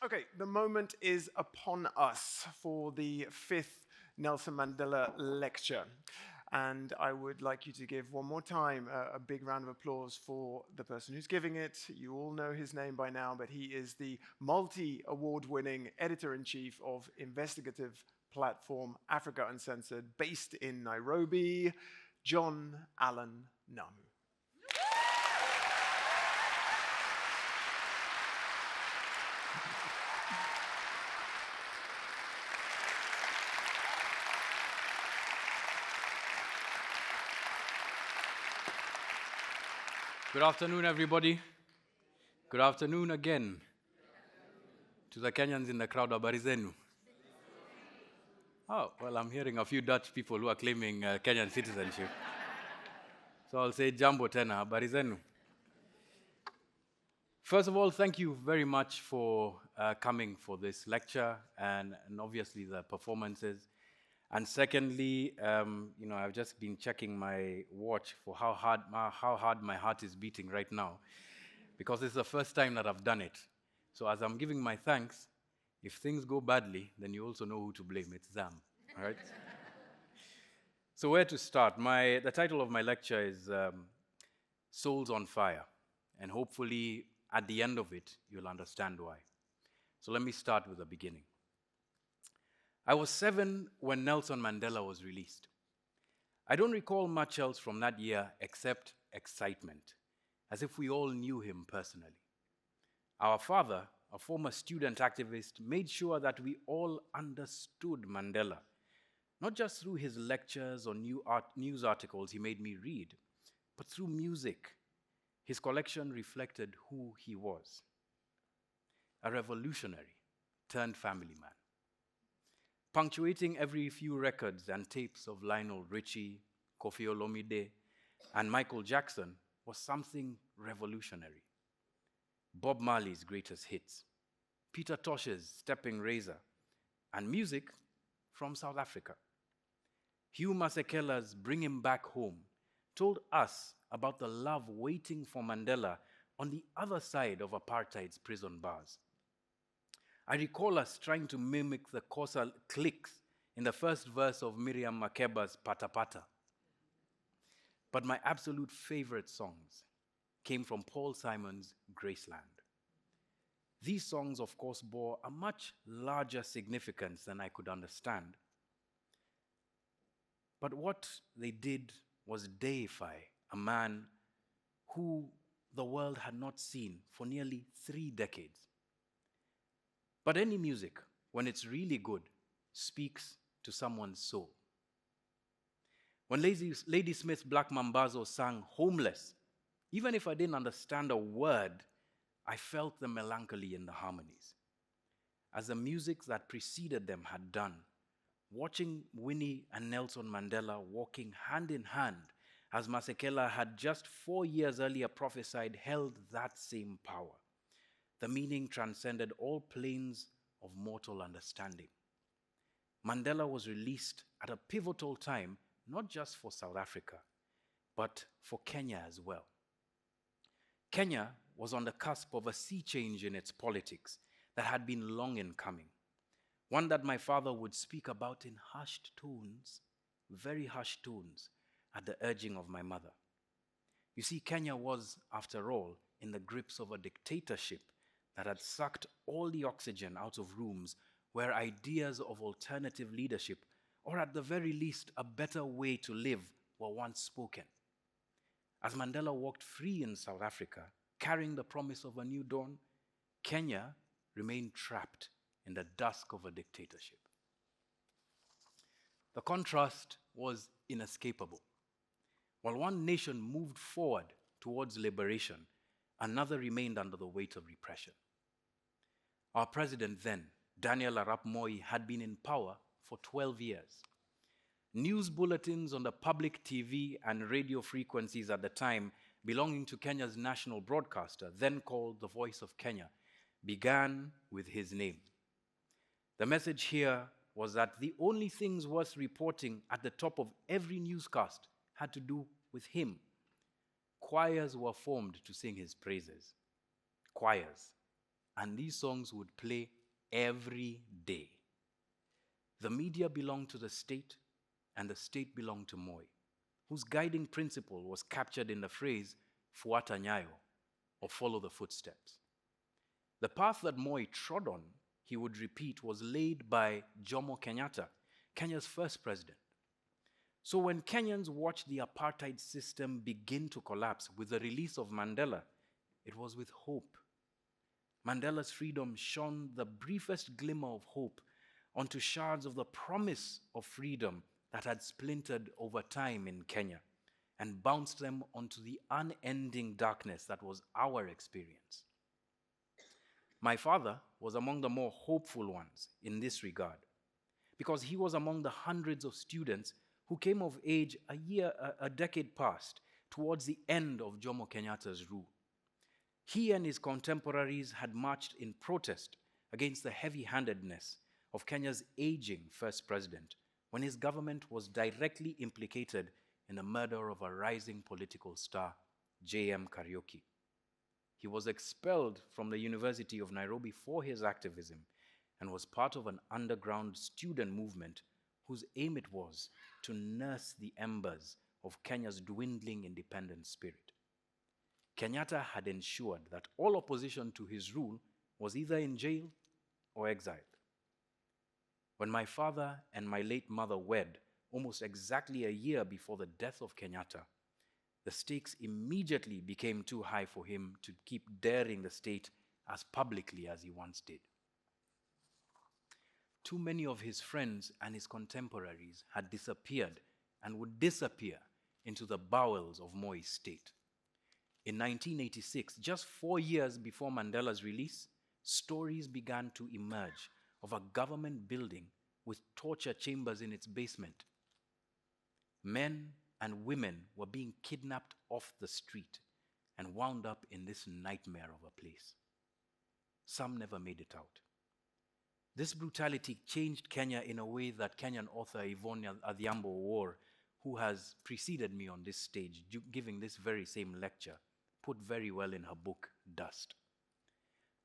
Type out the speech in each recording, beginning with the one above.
Okay, the moment is upon us for the 5th Nelson Mandela Lecture. And I would like you to give one more time a big round of applause for the person who's giving it. You all know his name by now, but he is the multi-award-winning editor-in-chief of investigative platform Africa Uncensored, based in Nairobi, John-Allan Namu. Good afternoon, everybody. Good afternoon again. To the Kenyans in the crowd, habari zenu? Oh, well, I'm hearing a few Dutch people who are claiming Kenyan citizenship. So I'll say jambo tena, habari zenu. First of all, thank you very much for coming for this lecture and obviously the performances. And secondly, I've just been checking my watch for how hard my heart is beating right now, because it's the first time that I've done it. So as I'm giving my thanks, if things go badly, then you also know who to blame. It's ZAM, all right? So where to start? The title of my lecture is Souls on Fire, and hopefully at the end of it, you'll understand why. So let me start with the beginning. I was 7 when Nelson Mandela was released. I don't recall much else from that year except excitement, as if we all knew him personally. Our father, a former student activist, made sure that we all understood Mandela, not just through his lectures or news articles he made me read, but through music. His collection reflected who he was: a revolutionary turned family man. Punctuating every few records and tapes of Lionel Richie, Kofi Olomide, and Michael Jackson was something revolutionary. Bob Marley's greatest hits, Peter Tosh's Stepping Razor, and music from South Africa. Hugh Masekela's Bring Him Back Home told us about the love waiting for Mandela on the other side of apartheid's prison bars. I recall us trying to mimic the Kosa clicks in the first verse of Miriam Makeba's Pata Pata. But my absolute favorite songs came from Paul Simon's Graceland. These songs, of course, bore a much larger significance than I could understand. But what they did was deify a man who the world had not seen for nearly 3 decades. But any music, when it's really good, speaks to someone's soul. When Ladysmith's Black Mambazo sang Homeless, even if I didn't understand a word, I felt the melancholy in the harmonies. As the music that preceded them had done, watching Winnie and Nelson Mandela walking hand in hand, as Masekela had just 4 years earlier prophesied, held that same power. The meaning transcended all planes of mortal understanding. Mandela was released at a pivotal time, not just for South Africa, but for Kenya as well. Kenya was on the cusp of a sea change in its politics that had been long in coming, one that my father would speak about in hushed tones, very hushed tones, at the urging of my mother. You see, Kenya was, after all, in the grips of a dictatorship that had sucked all the oxygen out of rooms where ideas of alternative leadership, or at the very least a better way to live, were once spoken. As Mandela walked free in South Africa, carrying the promise of a new dawn, Kenya remained trapped in the dusk of a dictatorship. The contrast was inescapable. While one nation moved forward towards liberation, another remained under the weight of repression. Our president then, Daniel Arap Moi, had been in power for 12 years. News bulletins on the public TV and radio frequencies at the time, belonging to Kenya's national broadcaster, then called The Voice of Kenya, began with his name. The message here was that the only things worth reporting at the top of every newscast had to do with him. Choirs were formed to sing his praises. Choirs. and these songs would play every day. The media belonged to the state, and the state belonged to Moi, whose guiding principle was captured in the phrase, fuata nyayo, or follow the footsteps. The path that Moi trod on, he would repeat, was laid by Jomo Kenyatta, Kenya's first president. So when Kenyans watched the apartheid system begin to collapse with the release of Mandela, it was with hope. Mandela's freedom shone the briefest glimmer of hope onto shards of the promise of freedom that had splintered over time in Kenya and bounced them onto the unending darkness that was our experience. My father was among the more hopeful ones in this regard, because he was among the hundreds of students who came of age a decade past, towards the end of Jomo Kenyatta's rule. He and his contemporaries had marched in protest against the heavy-handedness of Kenya's aging first president when his government was directly implicated in the murder of a rising political star, J.M. Kariuki. He was expelled from the University of Nairobi for his activism and was part of an underground student movement whose aim it was to nurse the embers of Kenya's dwindling independent spirit. Kenyatta had ensured that all opposition to his rule was either in jail or exiled. When my father and my late mother wed, almost exactly a year before the death of Kenyatta, the stakes immediately became too high for him to keep daring the state as publicly as he once did. Too many of his friends and his contemporaries had disappeared and would disappear into the bowels of Moi's state. In 1986, just 4 years before Mandela's release, stories began to emerge of a government building with torture chambers in its basement. Men and women were being kidnapped off the street and wound up in this nightmare of a place. Some never made it out. This brutality changed Kenya in a way that Kenyan author Yvonne Adhiambo War, who has preceded me on this stage, giving this very same lecture, put very well in her book, Dust.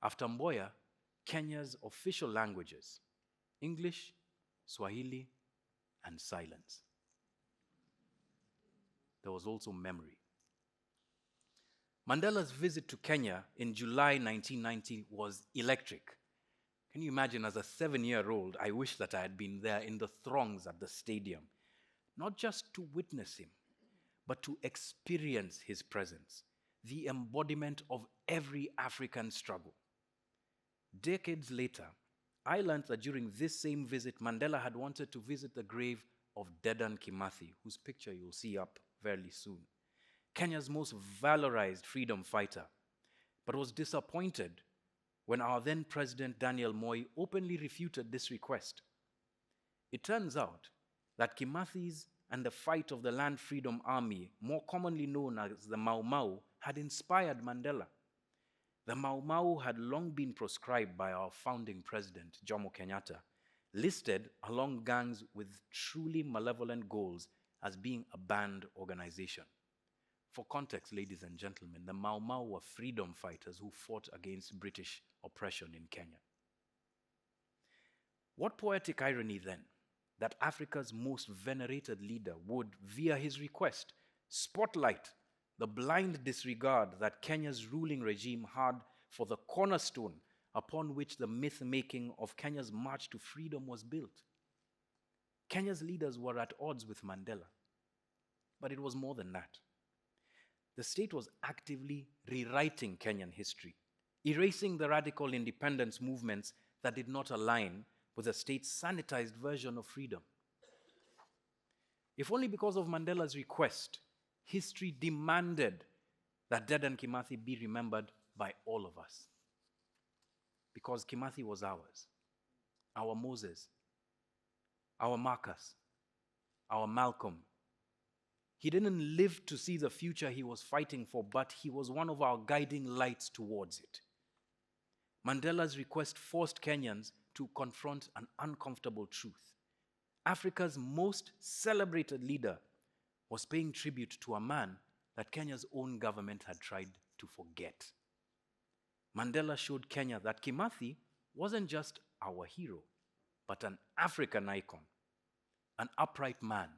After Mboya, Kenya's official languages, English, Swahili, and silence. There was also memory. Mandela's visit to Kenya in July 1990 was electric. Can you imagine, as a 7-year-old, I wish that I had been there in the throngs at the stadium, not just to witness him, but to experience his presence, the embodiment of every African struggle. Decades later, I learned that during this same visit, Mandela had wanted to visit the grave of Dedan Kimathi, whose picture you'll see up fairly soon, Kenya's most valorized freedom fighter, but was disappointed when our then President Daniel Moi openly refuted this request. It turns out that Kimathi's and the fight of the Land Freedom Army, more commonly known as the Mau Mau, had inspired Mandela. The Mau Mau had long been proscribed by our founding president, Jomo Kenyatta, listed along gangs with truly malevolent goals as being a banned organization. For context, ladies and gentlemen, the Mau Mau were freedom fighters who fought against British oppression in Kenya. What poetic irony then, that Africa's most venerated leader would, via his request, spotlight the blind disregard that Kenya's ruling regime had for the cornerstone upon which the myth-making of Kenya's march to freedom was built. Kenya's leaders were at odds with Mandela, but it was more than that. The state was actively rewriting Kenyan history, erasing the radical independence movements that did not align with the state's sanitized version of freedom. If only because of Mandela's request, history demanded that Dedan Kimathi be remembered by all of us. Because Kimathi was ours, our Moses, our Marcus, our Malcolm. He didn't live to see the future he was fighting for, but he was one of our guiding lights towards it. Mandela's request forced Kenyans to confront an uncomfortable truth. Africa's most celebrated leader was paying tribute to a man that Kenya's own government had tried to forget. Mandela showed Kenya that Kimathi wasn't just our hero, but an African icon, an upright man.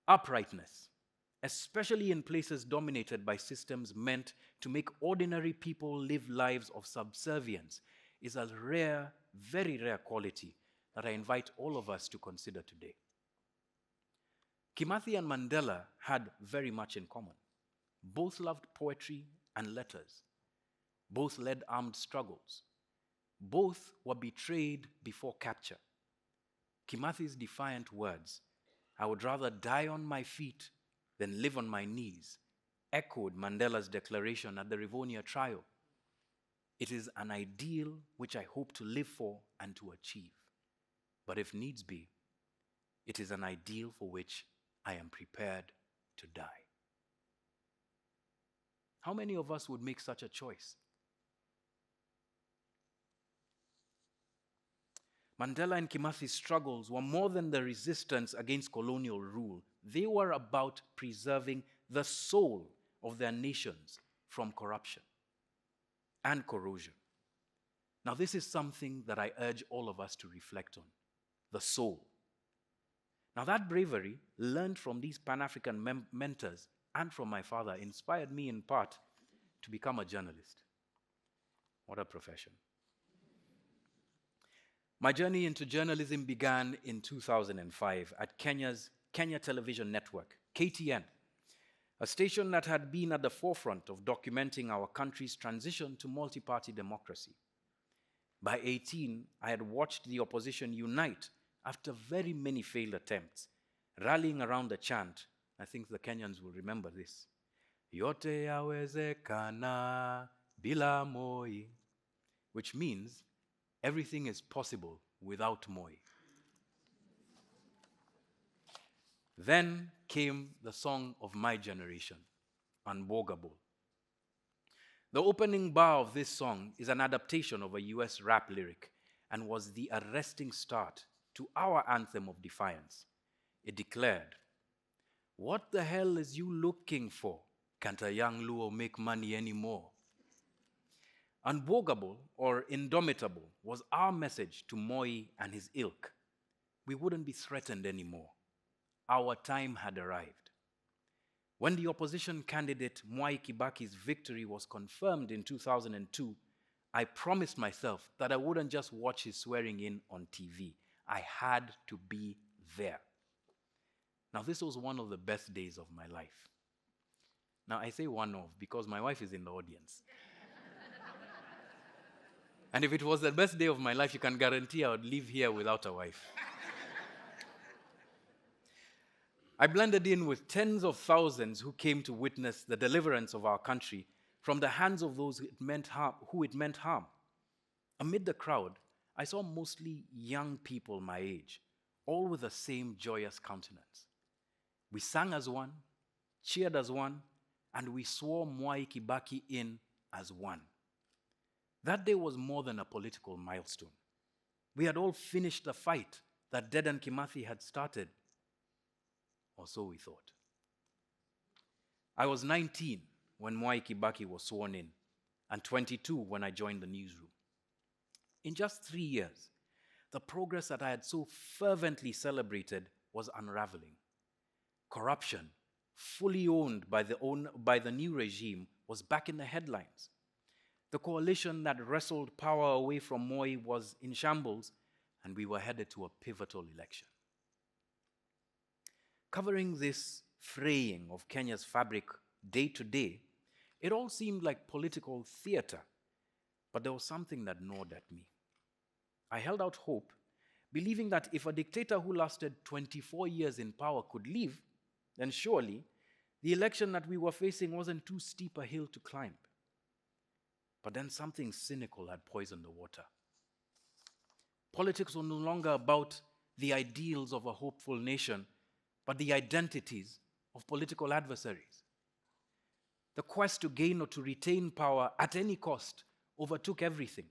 Uprightness, especially in places dominated by systems meant to make ordinary people live lives of subservience, is a rare, very rare quality that I invite all of us to consider today. Kimathi and Mandela had very much in common. Both loved poetry and letters. Both led armed struggles. Both were betrayed before capture. Kimathi's defiant words, "I would rather die on my feet than live on my knees," echoed Mandela's declaration at the Rivonia trial. It is an ideal which I hope to live for and to achieve. But if needs be, it is an ideal for which I am prepared to die. How many of us would make such a choice? Mandela and Kimathi's struggles were more than the resistance against colonial rule. They were about preserving the soul of their nations from corruption and corrosion. Now, this is something that I urge all of us to reflect on: the soul. Now, that bravery, learned from these Pan-African mentors and from my father, inspired me in part to become a journalist. What a profession. My journey into journalism began in 2005 at Kenya Television Network, KTN, a station that had been at the forefront of documenting our country's transition to multi-party democracy. By 18, I had watched the opposition unite after very many failed attempts, rallying around the chant. I think the Kenyans will remember this: "Yote yawezekana bila Moi," which means everything is possible without Moi. Then came the song of my generation, Unbogable. The opening bar of this song is an adaptation of a US rap lyric and was the arresting start to our anthem of defiance. It declared, "What the hell is you looking for? Can't a young Luo make money anymore?" Unbogable, or indomitable, was our message to Moi and his ilk. We wouldn't be threatened anymore. Our time had arrived. When the opposition candidate Mwai Kibaki's victory was confirmed in 2002, I promised myself that I wouldn't just watch his swearing in on TV. I had to be there. Now, this was one of the best days of my life. Now, I say one of because my wife is in the audience. And if it was the best day of my life, you can guarantee I would live here without a wife. I blended in with tens of thousands who came to witness the deliverance of our country from the hands of those who it meant harm. Amid the crowd, I saw mostly young people my age, all with the same joyous countenance. We sang as one, cheered as one, and we swore Mwai Kibaki in as one. That day was more than a political milestone. We had all finished the fight that Dedan Kimathi had started, or so we thought. I was 19 when Mwai Kibaki was sworn in, and 22 when I joined the newsroom. In just 3 years, the progress that I had so fervently celebrated was unraveling. Corruption, fully owned by the new regime, was back in the headlines. The coalition that wrestled power away from Moi was in shambles, and we were headed to a pivotal election. Covering this fraying of Kenya's fabric day to day, it all seemed like political theater, but there was something that gnawed at me. I held out hope, believing that if a dictator who lasted 24 years in power could leave, then surely the election that we were facing wasn't too steep a hill to climb. But then something cynical had poisoned the water. Politics were no longer about the ideals of a hopeful nation, but the identities of political adversaries. The quest to gain or to retain power at any cost overtook everything.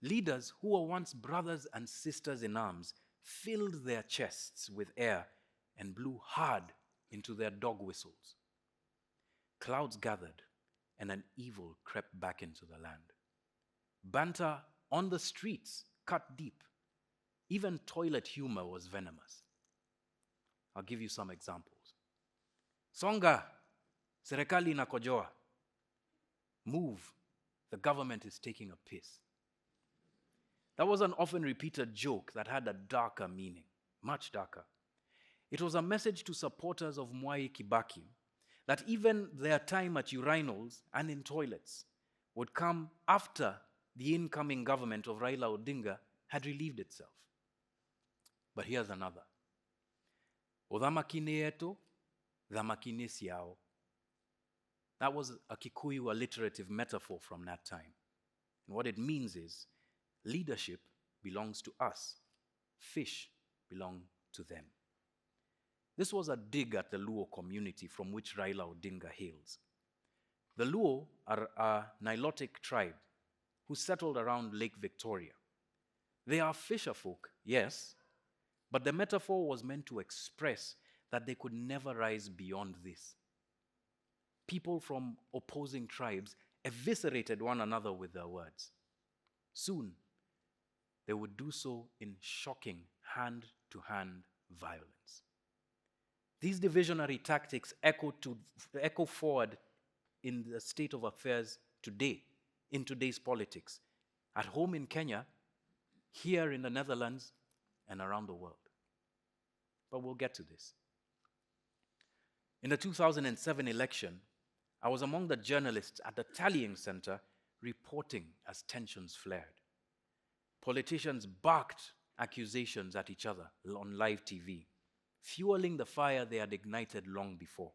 Leaders who were once brothers and sisters in arms filled their chests with air and blew hard into their dog whistles. Clouds gathered, and an evil crept back into the land. Banter on the streets cut deep. Even toilet humor was venomous. I'll give you some examples. Songa, serikali inakojoa. Move, the government is taking a piss. That was an often repeated joke that had a darker meaning, much darker. It was a message to supporters of Mwai Kibaki that even their time at urinals and in toilets would come after the incoming government of Raila Odinga had relieved itself. But here's another. Odhamakine yetu, dhamakine siao. That was a Kikuyu alliterative metaphor from that time. And what it means is, leadership belongs to us. Fish belong to them. This was a dig at the Luo community from which Raila Odinga hails. The Luo are a Nilotic tribe who settled around Lake Victoria. They are fisherfolk, yes, but the metaphor was meant to express that they could never rise beyond this. People from opposing tribes eviscerated one another with their words. Soon, they would do so in shocking hand-to-hand violence. These divisionary tactics echo forward in the state of affairs today, in today's politics, at home in Kenya, here in the Netherlands, and around the world. But we'll get to this. In the 2007 election, I was among the journalists at the tallying center reporting as tensions flared. Politicians barked accusations at each other on live TV, fueling the fire they had ignited long before.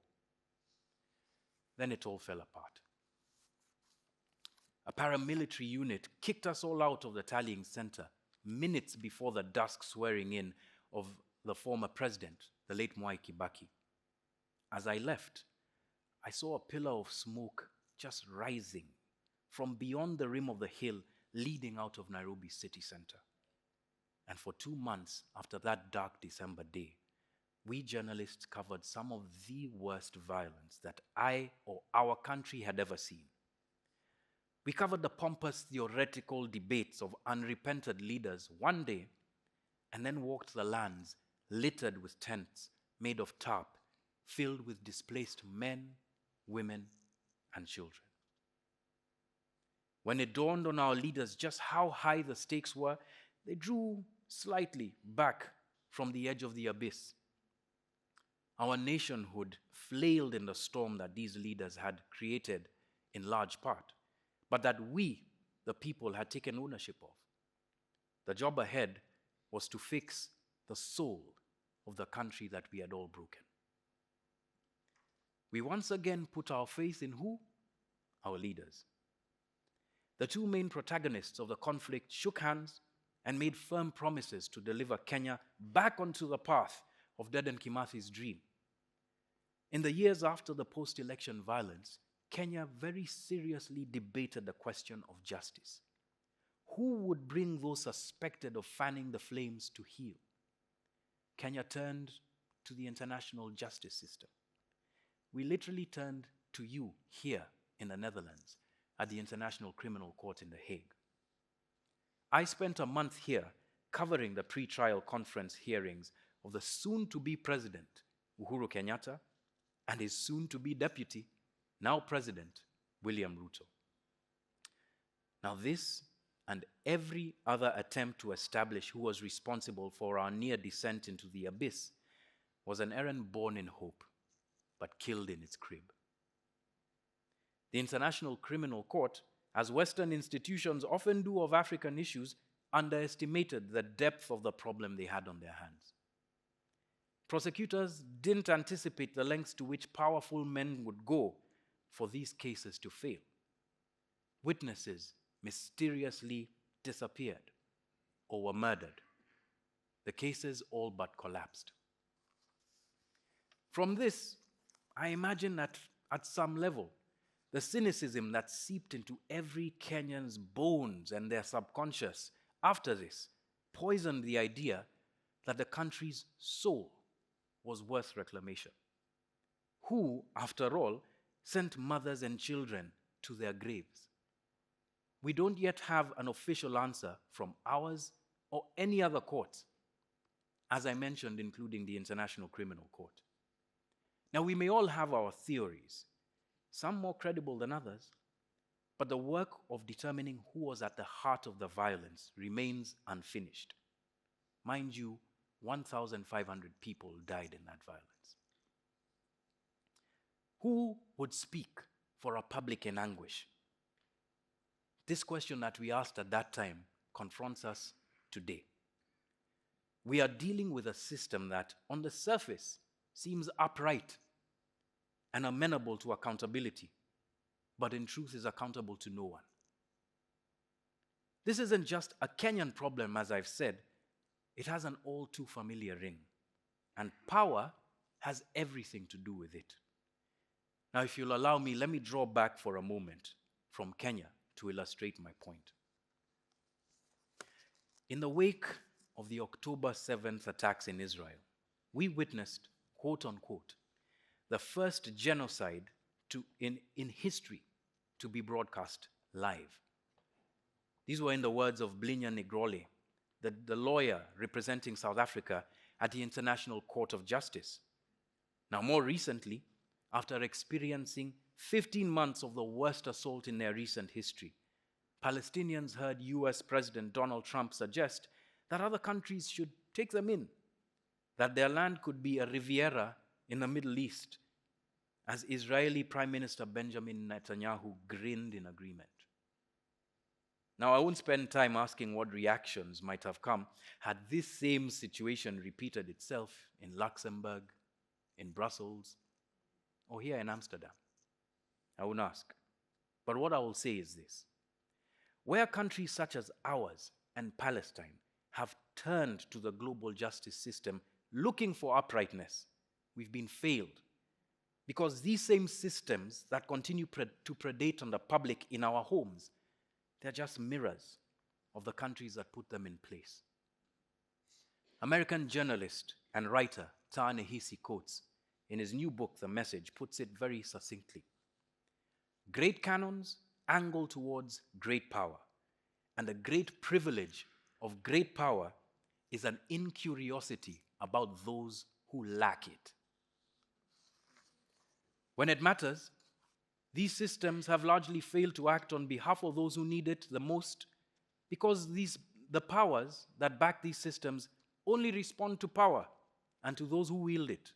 Then it all fell apart. A paramilitary unit kicked us all out of the tallying center minutes before the dusk swearing in of the former president, the late Mwai Kibaki. As I left, I saw a pillar of smoke just rising from beyond the rim of the hill leading out of Nairobi city center. And for 2 months after that dark December day, we journalists covered some of the worst violence that I or our country had ever seen. We covered the pompous theoretical debates of unrepented leaders one day, and then walked the lands littered with tents made of tarp, filled with displaced men, women, and children. When it dawned on our leaders just how high the stakes were, they drew slightly back from the edge of the abyss. Our nationhood flailed in the storm that these leaders had created in large part, but that we, the people, had taken ownership of. The job ahead was to fix the soul of the country that we had all broken. We once again put our faith in who? Our leaders. The two main protagonists of the conflict shook hands and made firm promises to deliver Kenya back onto the path of Dedan Kimathi's dream. In the years after the post-election violence, Kenya very seriously debated the question of justice. Who would bring those suspected of fanning the flames to heel? Kenya turned to the international justice system. We literally turned to you here in the Netherlands at the International Criminal Court in The Hague. I spent a month here covering the pre-trial conference hearings of the soon-to-be president, Uhuru Kenyatta, and his soon-to-be deputy, now president, William Ruto. Now this and every other attempt to establish who was responsible for our near descent into the abyss was an errand born in hope, but killed in its crib. The International Criminal Court, as Western institutions often do of African issues, underestimated the depth of the problem they had on their hands. Prosecutors didn't anticipate the lengths to which powerful men would go for these cases to fail. Witnesses mysteriously disappeared or were murdered. The cases all but collapsed. From this, I imagine that at some level, the cynicism that seeped into every Kenyan's bones and their subconscious after this poisoned the idea that the country's soul was worth reclamation. Who, after all, sent mothers and children to their graves. We don't yet have an official answer from ours or any other court, as I mentioned, including the International Criminal Court. Now, we may all have our theories, some more credible than others, but the work of determining who was at the heart of the violence remains unfinished. Mind you, 1,500 people died in that violence. Who would speak for a public in anguish? This question that we asked at that time confronts us today. We are dealing with a system that, on the surface, seems upright and amenable to accountability, but in truth is accountable to no one. This isn't just a Kenyan problem, as I've said. It has an all too familiar ring, and power has everything to do with it. Now, if you'll allow me, let me draw back for a moment from Kenya to illustrate my point. In the wake of the October 7th attacks in Israel, we witnessed, quote unquote, the first genocide in history to be broadcast live. These were in the words of Blinya Negrole, the lawyer representing South Africa at the International Court of Justice. Now, more recently, after experiencing 15 months of the worst assault in their recent history, Palestinians heard US President Donald Trump suggest that other countries should take them in, that their land could be a Riviera in the Middle East, as Israeli Prime Minister Benjamin Netanyahu grinned in agreement. Now, I won't spend time asking what reactions might have come had this same situation repeated itself in Luxembourg, in Brussels, or here in Amsterdam. I won't ask. But what I will say is this. Where countries such as ours and Palestine have turned to the global justice system looking for uprightness, we've been failed. Because these same systems that continue to predate on the public in our homes, they're just mirrors of the countries that put them in place. American journalist and writer Ta-Nehisi Coates, in his new book, The Message, puts it very succinctly. Great canons angle towards great power, and the great privilege of great power is an incuriosity about those who lack it. When it matters, these systems have largely failed to act on behalf of those who need it the most, because the powers that back these systems only respond to power and to those who wield it.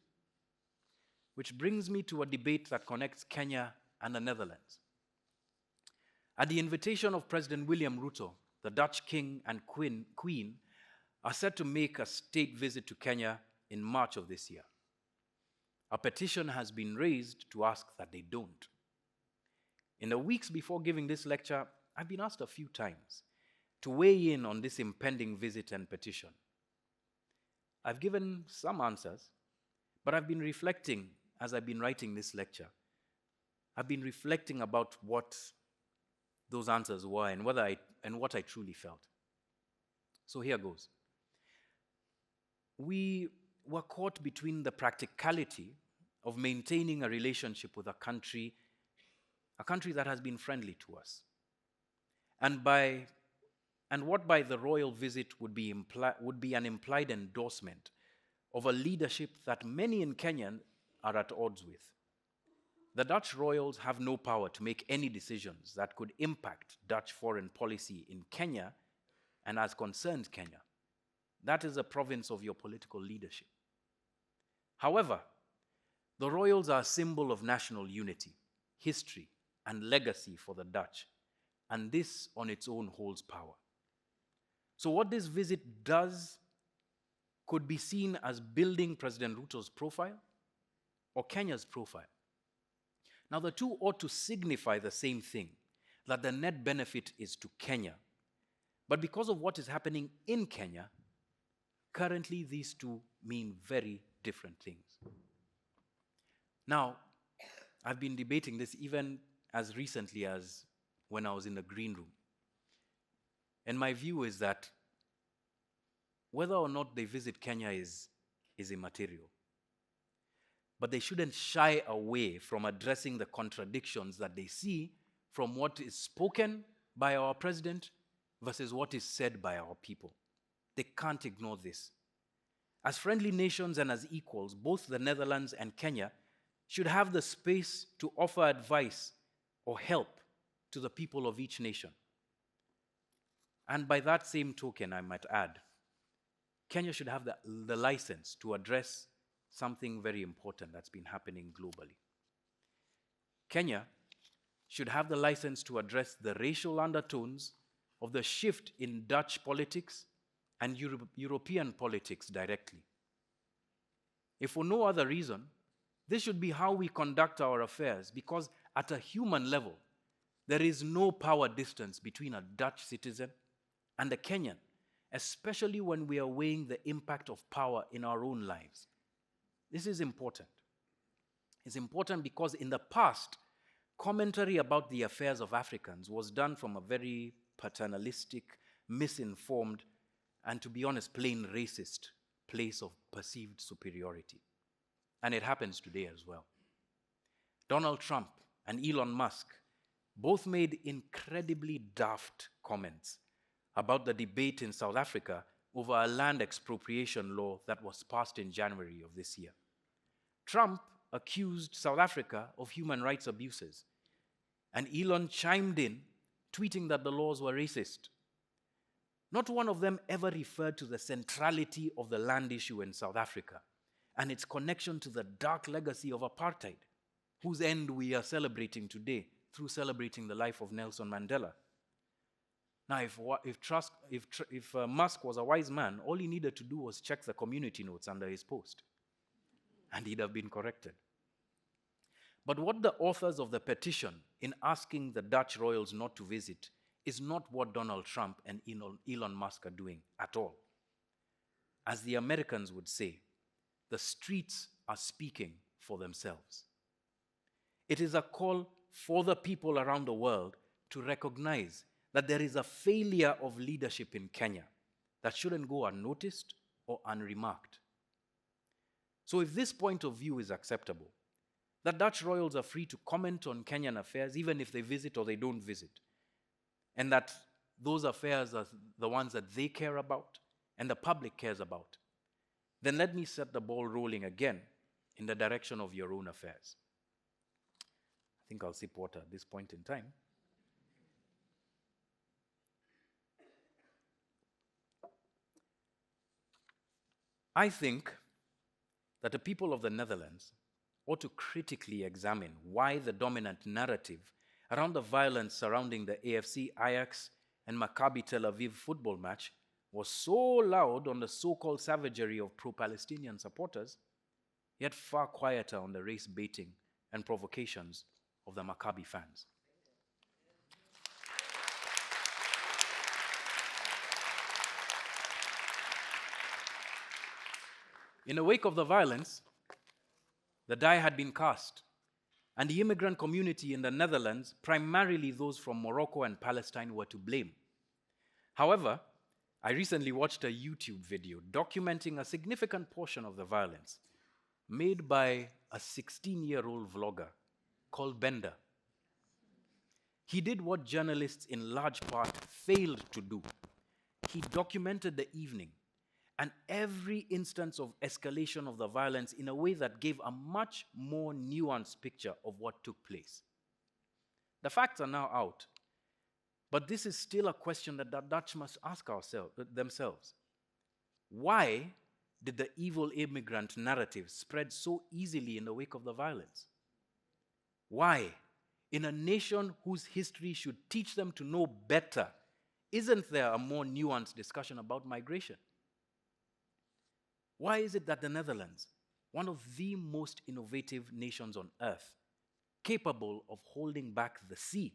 Which brings me to a debate that connects Kenya and the Netherlands. At the invitation of President William Ruto, the Dutch king and queen are set to make a state visit to Kenya in March of this year. A petition has been raised to ask that they don't. In the weeks before giving this lecture, I've been asked a few times to weigh in on this impending visit and petition. I've given some answers, but I've been reflecting as I've been writing this lecture. I've been reflecting about what those answers were and what I truly felt. So here goes. We were caught between the practicality of maintaining a relationship with a country that has been friendly to us, and what by the royal visit would be an implied endorsement of a leadership that many in Kenya are at odds with. The Dutch royals have no power to make any decisions that could impact Dutch foreign policy in Kenya and as concerns Kenya. That is a province of your political leadership. However, the royals are a symbol of national unity, history, and legacy for the Dutch, and this on its own holds power. So what this visit does could be seen as building President Ruto's profile or Kenya's profile. Now, the two ought to signify the same thing, that the net benefit is to Kenya. But because of what is happening in Kenya, currently these two mean very different things. Now, I've been debating this even as recently as when I was in the green room. And my view is that whether or not they visit Kenya is immaterial. But they shouldn't shy away from addressing the contradictions that they see from what is spoken by our president versus what is said by our people. They can't ignore this. As friendly nations and as equals, both the Netherlands and Kenya should have the space to offer advice or help to the people of each nation. And by that same token, I might add, Kenya should have the license to address something very important that's been happening globally. Kenya should have the license to address the racial undertones of the shift in Dutch politics and European politics directly. If for no other reason, this should be how we conduct our affairs, because at a human level, there is no power distance between a Dutch citizen and a Kenyan, especially when we are weighing the impact of power in our own lives. This is important. It's important because in the past, commentary about the affairs of Africans was done from a very paternalistic, misinformed, and to be honest, plain racist place of perceived superiority. And it happens today as well. Donald Trump and Elon Musk both made incredibly daft comments about the debate in South Africa over a land expropriation law that was passed in January of this year. Trump accused South Africa of human rights abuses, and Elon chimed in, tweeting that the laws were racist. Not one of them ever referred to the centrality of the land issue in South Africa and its connection to the dark legacy of apartheid, whose end we are celebrating today through celebrating the life of Nelson Mandela. Now, if Musk was a wise man, all he needed to do was check the community notes under his post, and he'd have been corrected. But what the authors of the petition in asking the Dutch royals not to visit is not what Donald Trump and Elon Musk are doing at all. As the Americans would say, the streets are speaking for themselves. It is a call for the people around the world to recognize that there is a failure of leadership in Kenya that shouldn't go unnoticed or unremarked. So if this point of view is acceptable, the Dutch royals are free to comment on Kenyan affairs even if they visit or they don't visit, and that those affairs are the ones that they care about and the public cares about, then let me set the ball rolling again in the direction of your own affairs. I think I'll sip water at this point in time. I think that the people of the Netherlands ought to critically examine why the dominant narrative around the violence surrounding the AFC Ajax and Maccabi Tel Aviv football match was so loud on the so-called savagery of pro-Palestinian supporters, yet far quieter on the race baiting and provocations of the Maccabi fans. In the wake of the violence, the die had been cast, and the immigrant community in the Netherlands, primarily those from Morocco and Palestine, were to blame. However, I recently watched a YouTube video documenting a significant portion of the violence made by a 16-year-old vlogger called Bender. He did what journalists in large part failed to do. He documented the evening and every instance of escalation of the violence in a way that gave a much more nuanced picture of what took place. The facts are now out, but this is still a question that the Dutch must ask themselves. Why did the evil immigrant narrative spread so easily in the wake of the violence? Why, in a nation whose history should teach them to know better, isn't there a more nuanced discussion about migration? Why is it that the Netherlands, one of the most innovative nations on earth, capable of holding back the sea,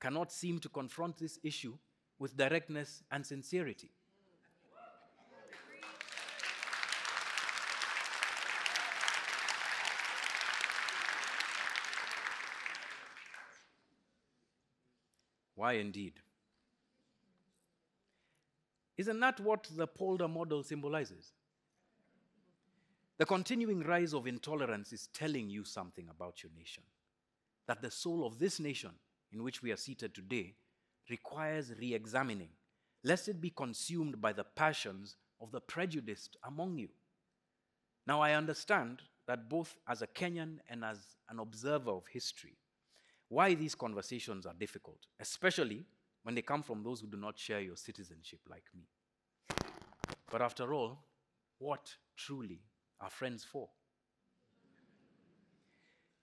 cannot seem to confront this issue with directness and sincerity? Why indeed? Isn't that what the Polder model symbolizes? The continuing rise of intolerance is telling you something about your nation, that the soul of this nation in which we are seated today requires re-examining, lest it be consumed by the passions of the prejudiced among you. Now, I understand that both as a Kenyan and as an observer of history, why these conversations are difficult, especially when they come from those who do not share your citizenship like me. But after all, what truly are friends for?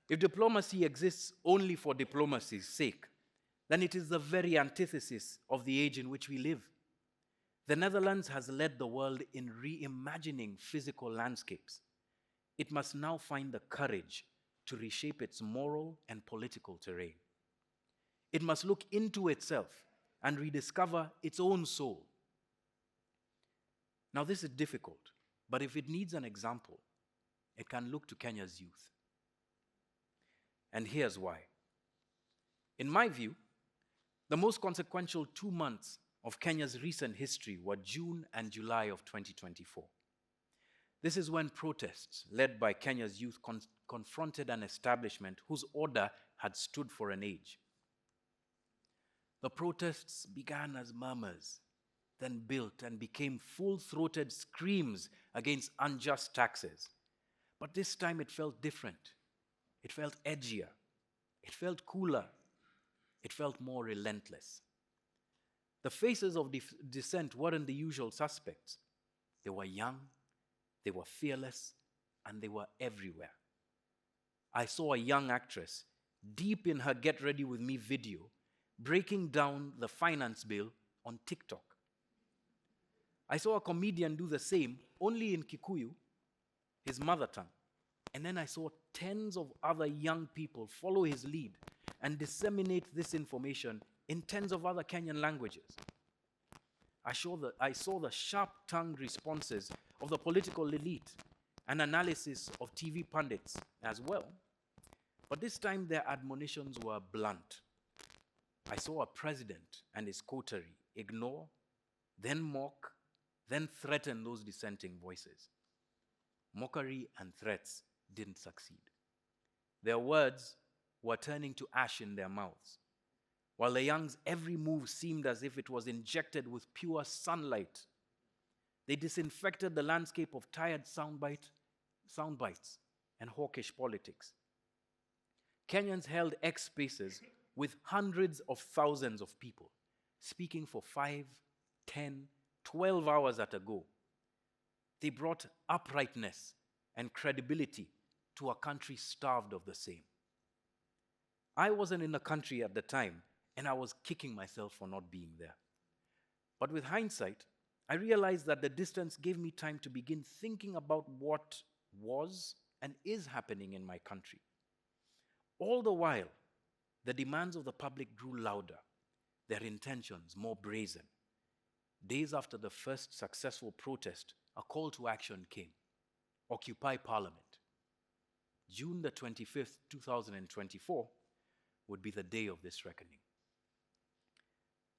If diplomacy exists only for diplomacy's sake, then it is the very antithesis of the age in which we live. The Netherlands has led the world in reimagining physical landscapes. It must now find the courage to reshape its moral and political terrain. It must look into itself and rediscover its own soul. Now, this is difficult, but if it needs an example, it can look to Kenya's youth. And here's why. In my view, the most consequential 2 months of Kenya's recent history were June and July of 2024. This is when protests led by Kenya's youth confronted an establishment whose order had stood for an age. The protests began as murmurs, then built and became full-throated screams against unjust taxes. But this time it felt different. It felt edgier. It felt cooler. It felt more relentless. The faces of dissent weren't the usual suspects. They were young, they were fearless, and they were everywhere. I saw a young actress, deep in her Get Ready With Me video, breaking down the finance bill on TikTok. I saw a comedian do the same, only in Kikuyu, his mother tongue. And then I saw tens of other young people follow his lead and disseminate this information in tens of other Kenyan languages. I saw the sharp-tongued responses of the political elite and analysis of TV pundits as well. But this time their admonitions were blunt. I saw a president and his coterie ignore, then mock, then threaten those dissenting voices. Mockery and threats didn't succeed. Their words were turning to ash in their mouths, while the young's every move seemed as if it was injected with pure sunlight. They disinfected the landscape of tired soundbites and hawkish politics. Kenyans held X spaces with hundreds of thousands of people, speaking for 5, 10, 12 hours at a go. They brought uprightness and credibility to a country starved of the same. I wasn't in the country at the time, and I was kicking myself for not being there. But with hindsight, I realized that the distance gave me time to begin thinking about what was and is happening in my country. All the while, the demands of the public grew louder, their intentions more brazen. Days after the first successful protest, a call to action came: Occupy Parliament. June the 25th, 2024 would be the day of this reckoning.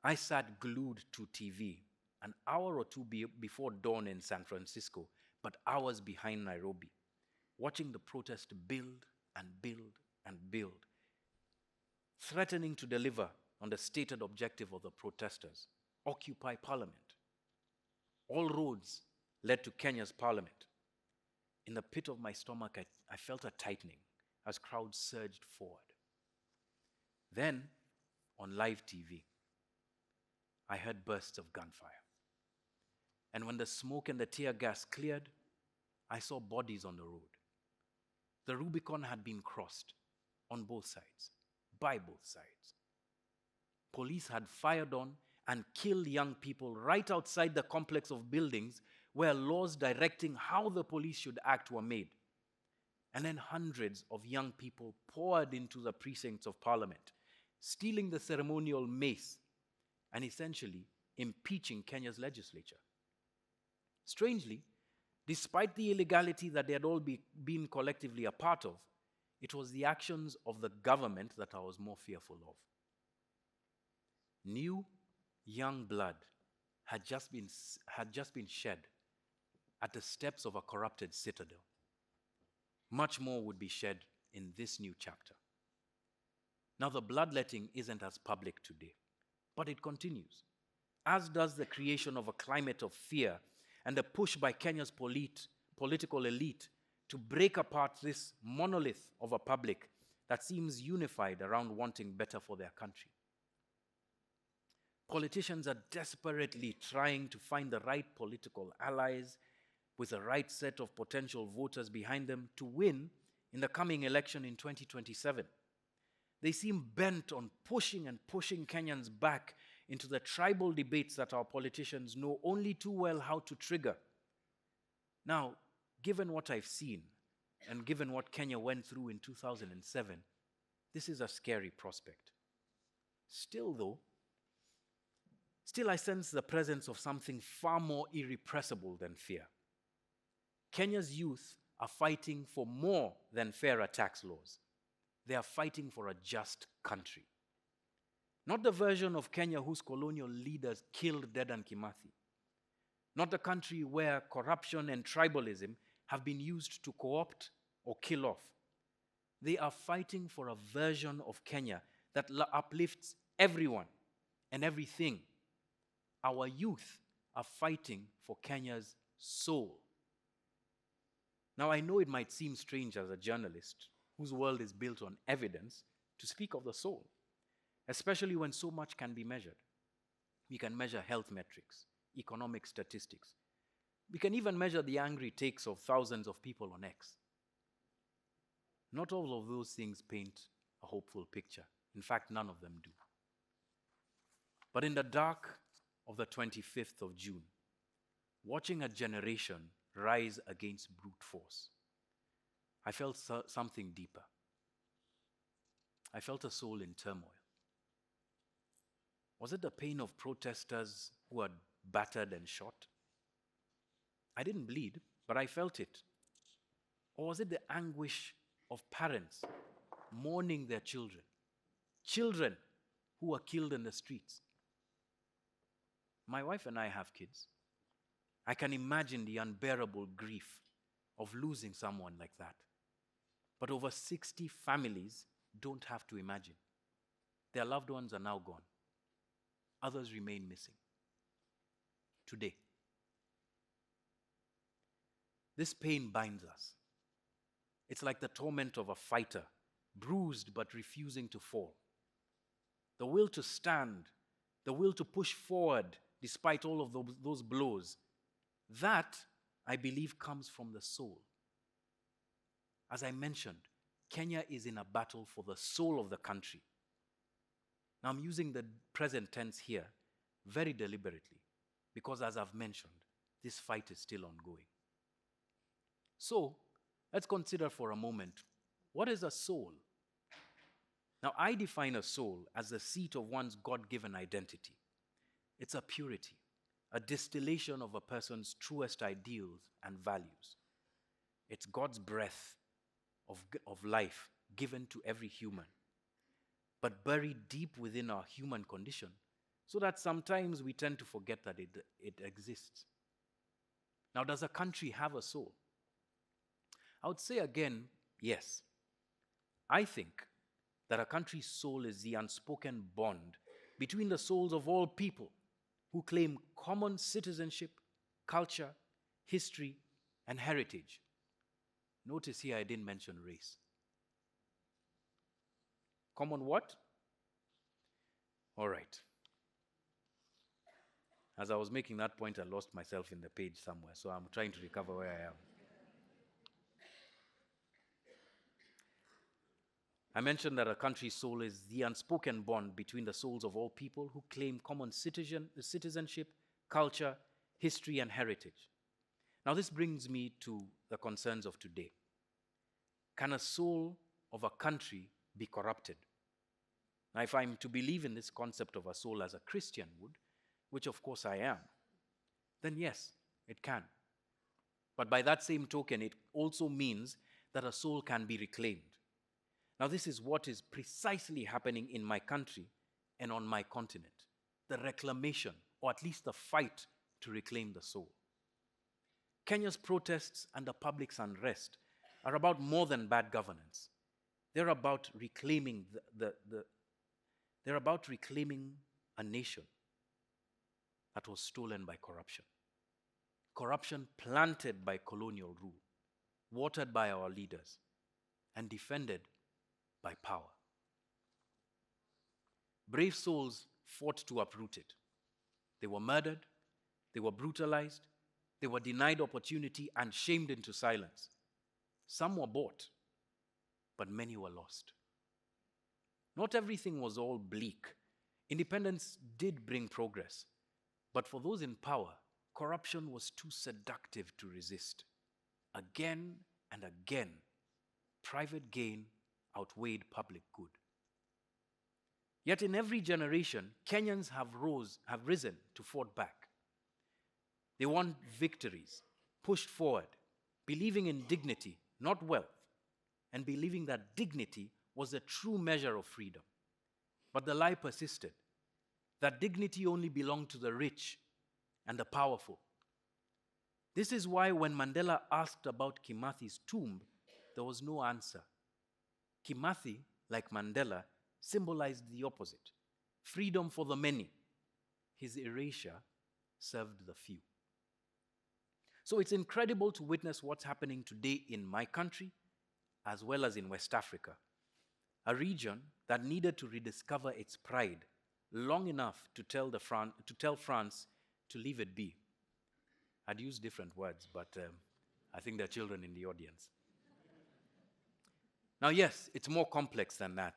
I sat glued to TV an hour or two before dawn in San Francisco, but hours behind Nairobi, watching the protest build and build and build, threatening to deliver on the stated objective of the protesters: Occupy Parliament. All roads led to Kenya's parliament. In the pit of my stomach, I felt a tightening as crowds surged forward. Then, on live TV, I heard bursts of gunfire. And when the smoke and the tear gas cleared, I saw bodies on the road. The Rubicon had been crossed on both sides, by both sides. Police had fired on and killed young people right outside the complex of buildings where laws directing how the police should act were made. And then hundreds of young people poured into the precincts of Parliament, stealing the ceremonial mace and essentially impeaching Kenya's legislature. Strangely, despite the illegality that they had all been collectively a part of, it was the actions of the government that I was more fearful of. New, young blood had just been shed at the steps of a corrupted citadel. Much more would be shed in this new chapter. Now, the bloodletting isn't as public today, but it continues, as does the creation of a climate of fear and the push by Kenya's political elite to break apart this monolith of a public that seems unified around wanting better for their country. Politicians are desperately trying to find the right political allies with the right set of potential voters behind them to win in the coming election in 2027. They seem bent on pushing Kenyans back into the tribal debates that our politicians know only too well how to trigger. Now, given what I've seen, and given what Kenya went through in 2007, this is a scary prospect. Still, I sense the presence of something far more irrepressible than fear. Kenya's youth are fighting for more than fairer tax laws. They are fighting for a just country. Not the version of Kenya whose colonial leaders killed Dedan Kimathi. Not the country where corruption and tribalism have been used to co-opt or kill off. They are fighting for a version of Kenya that uplifts everyone and everything. Our youth are fighting for Kenya's soul. Now, I know it might seem strange as a journalist whose world is built on evidence to speak of the soul, especially when so much can be measured. We can measure health metrics, economic statistics. We can even measure the angry takes of thousands of people on X. Not all of those things paint a hopeful picture. In fact, none of them do. But in the dark of the 25th of June, watching a generation rise against brute force, I felt something deeper. I felt a soul in turmoil. Was it the pain of protesters who had battered and shot? I didn't bleed, but I felt it. Or was it the anguish of parents mourning their children? Children who were killed in the streets. My wife and I have kids. I can imagine the unbearable grief of losing someone like that. But over 60 families don't have to imagine. Their loved ones are now gone. Others remain missing. Today. This pain binds us. It's like the torment of a fighter, bruised but refusing to fall. The will to stand, the will to push forward despite all of those blows, that, I believe, comes from the soul. As I mentioned, Kenya is in a battle for the soul of the country. Now, I'm using the present tense here very deliberately because, as I've mentioned, this fight is still ongoing. So, let's consider for a moment, what is a soul? Now, I define a soul as the seat of one's God-given identity. It's a purity, a distillation of a person's truest ideals and values. It's God's breath of life given to every human, but buried deep within our human condition, so that sometimes we tend to forget that it exists. Now, does a country have a soul? I would say again, yes. I think that a country's soul is the unspoken bond between the souls of all people who claim common citizenship, culture, history, and heritage. Notice here I didn't mention race. Common what? All right. As I was making that point, I lost myself in the page somewhere, so I'm trying to recover where I am. I mentioned that a country's soul is the unspoken bond between the souls of all people who claim common citizenship, culture, history, and heritage. Now, this brings me to the concerns of today. Can a soul of a country be corrupted? Now, if I'm to believe in this concept of a soul as a Christian would, which of course I am, then yes, it can. But by that same token, it also means that a soul can be reclaimed. Now, this is what is precisely happening in my country and on my continent. The reclamation, or at least the fight to reclaim the soul. Kenya's protests and the public's unrest are about more than bad governance. They're about reclaiming they're about reclaiming a nation that was stolen by corruption. Corruption planted by colonial rule, watered by our leaders, and defended by power. Brave souls fought to uproot it. They were murdered, they were brutalized, they were denied opportunity and shamed into silence. Some were bought, but many were lost. Not everything was all bleak. Independence did bring progress, but for those in power, corruption was too seductive to resist. Again and again, private gain outweighed public good. Yet in every generation, Kenyans have risen to fight back. They won victories, pushed forward, believing in dignity, not wealth, and believing that dignity was a true measure of freedom. But the lie persisted, that dignity only belonged to the rich and the powerful. This is why when Mandela asked about Kimathi's tomb, there was no answer. Kimathi, like Mandela, symbolized the opposite, freedom for the many. His erasure served the few. So it's incredible to witness what's happening today in my country, as well as in West Africa, a region that needed to rediscover its pride long enough to tell France to leave it be. I'd use different words, but I think there are children in the audience. Now, yes, it's more complex than that.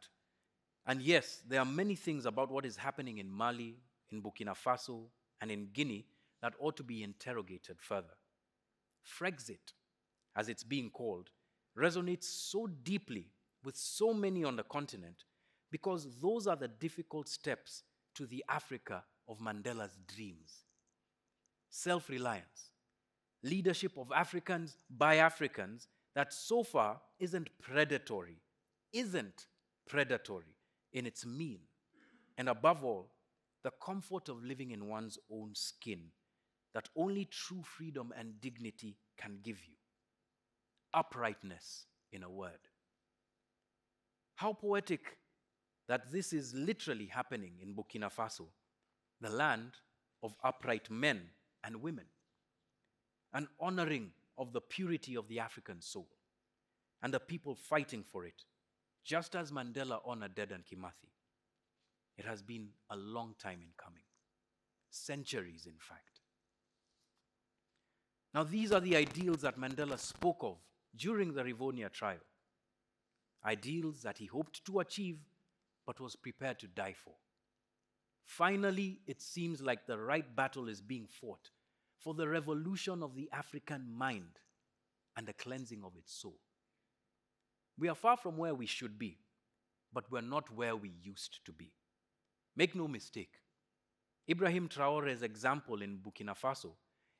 And yes, there are many things about what is happening in Mali, in Burkina Faso, and in Guinea that ought to be interrogated further. Frexit, as it's being called, resonates so deeply with so many on the continent because those are the difficult steps to the Africa of Mandela's dreams. Self-reliance, leadership of Africans by Africans that so far isn't predatory in its mean, and above all, the comfort of living in one's own skin that only true freedom and dignity can give you. Uprightness, in a word. How poetic that this is literally happening in Burkina Faso, the land of upright men and women, an honoring of the purity of the African soul, and the people fighting for it, just as Mandela honored Dedan Kimathi. It has been a long time in coming, centuries in fact. Now these are the ideals that Mandela spoke of during the Rivonia trial, ideals that he hoped to achieve but was prepared to die for. Finally, it seems like the right battle is being fought for the revolution of the African mind and the cleansing of its soul. We are far from where we should be, but we're not where we used to be. Make no mistake, Ibrahim Traore's example in Burkina Faso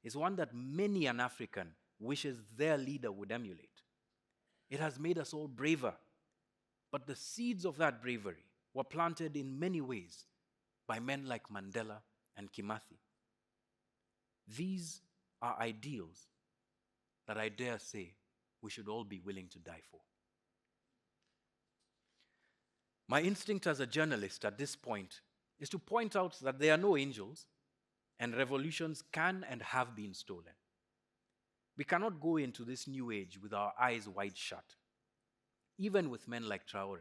is one that many an African wishes their leader would emulate. It has made us all braver, but the seeds of that bravery were planted in many ways by men like Mandela and Kimathi. These are ideals that I dare say we should all be willing to die for. My instinct as a journalist at this point is to point out that there are no angels and revolutions can and have been stolen. We cannot go into this new age with our eyes wide shut, even with men like Traore.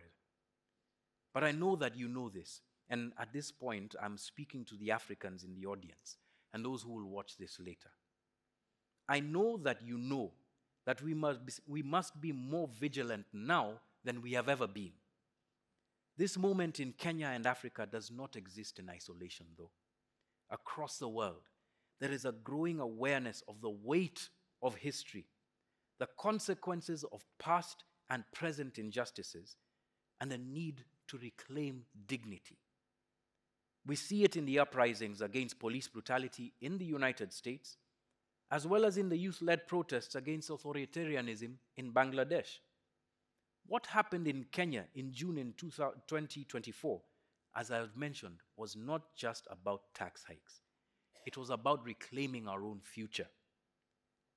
But I know that you know this, and at this point I'm speaking to the Africans in the audience and those who will watch this later. I know that you know that we must be more vigilant now than we have ever been. This moment in Kenya and Africa does not exist in isolation, though. Across the world, there is a growing awareness of the weight of history, the consequences of past and present injustices, and the need to reclaim dignity. We see it in the uprisings against police brutality in the United States, as well as in the youth-led protests against authoritarianism in Bangladesh. What happened in Kenya in June in 2024, as I have mentioned, was not just about tax hikes. It was about reclaiming our own future.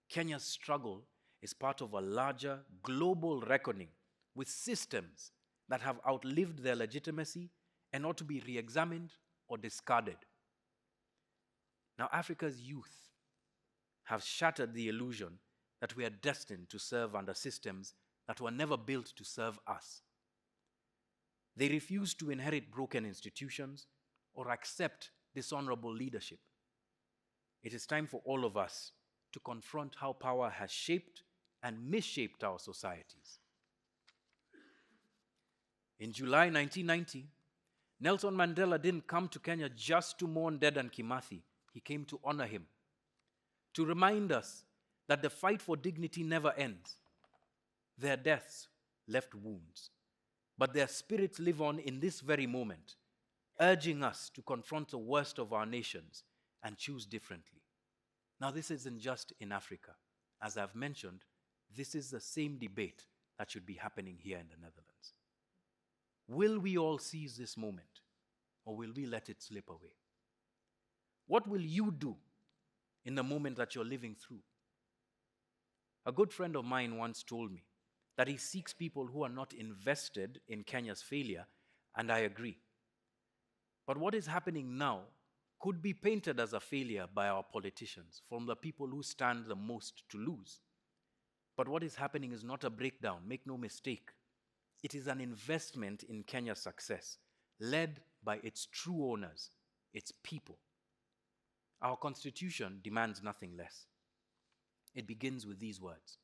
Kenya's struggle is part of a larger global reckoning with systems that have outlived their legitimacy and ought to be re-examined or discarded. Now, Africa's youth have shattered the illusion that we are destined to serve under systems that were never built to serve us. They refuse to inherit broken institutions or accept dishonorable leadership. It is time for all of us to confront how power has shaped and misshaped our societies. In July 1990, Nelson Mandela didn't come to Kenya just to mourn dead and Kimathi. He came to honor him, to remind us that the fight for dignity never ends. Their deaths left wounds, but their spirits live on in this very moment, urging us to confront the worst of our nations and choose differently. Now, this isn't just in Africa. As I've mentioned, this is the same debate that should be happening here in the Netherlands. Will we all seize this moment, or will we let it slip away? What will you do in the moment that you're living through? A good friend of mine once told me that he seeks people who are not invested in Kenya's failure, and I agree. But what is happening now could be painted as a failure by our politicians, from the people who stand the most to lose. But what is happening is not a breakdown, make no mistake. It is an investment in Kenya's success, led by its true owners, its people. Our constitution demands nothing less. It begins with these words: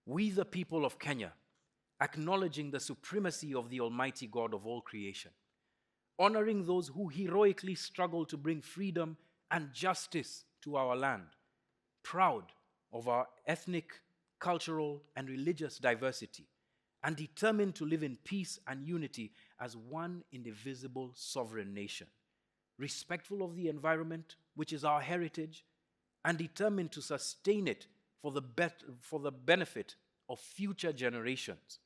"We, the people of Kenya, acknowledging the supremacy of the Almighty God of all creation, honoring those who heroically struggle to bring freedom and justice to our land, proud of our ethnic, cultural, and religious diversity, and determined to live in peace and unity as one indivisible sovereign nation, respectful of the environment, which is our heritage, and determined to sustain it for the benefit of future generations,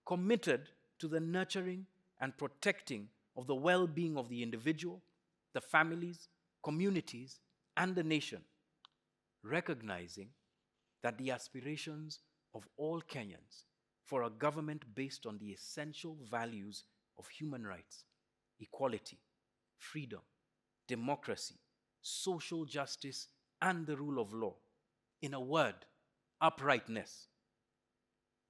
committed to the nurturing and protecting of the well-being of the individual, the families, communities, and the nation, recognizing that the aspirations of all Kenyans for a government based on the essential values of human rights, equality, freedom, democracy, social justice, and the rule of law. In a word, uprightness.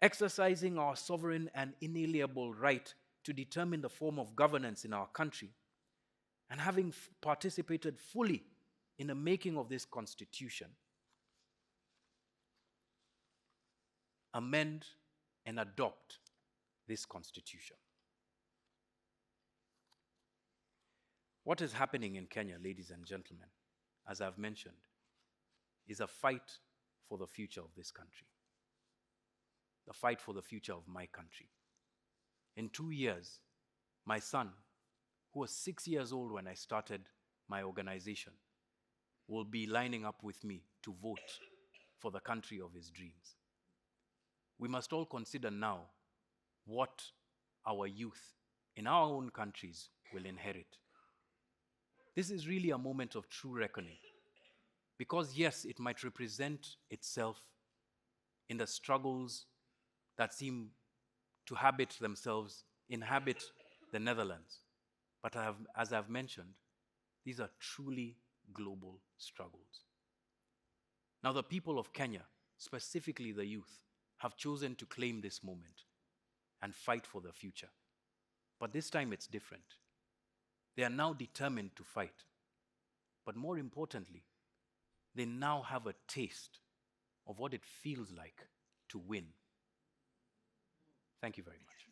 Exercising our sovereign and inalienable right to determine the form of governance in our country, and having participated fully in the making of this constitution, amend and adopt this constitution." What is happening in Kenya, ladies and gentlemen, as I've mentioned, is a fight for the future of this country. The fight for the future of my country. In 2 years, my son, who was 6 years old when I started my organization, will be lining up with me to vote for the country of his dreams. We must all consider now what our youth in our own countries will inherit. This is really a moment of true reckoning, because yes, it might represent itself in the struggles that seem to inhabit the Netherlands. But as I've mentioned, these are truly global struggles. Now, the people of Kenya, specifically the youth, have chosen to claim this moment and fight for the future. But this time it's different. They are now determined to fight. But more importantly, they now have a taste of what it feels like to win. Thank you very much.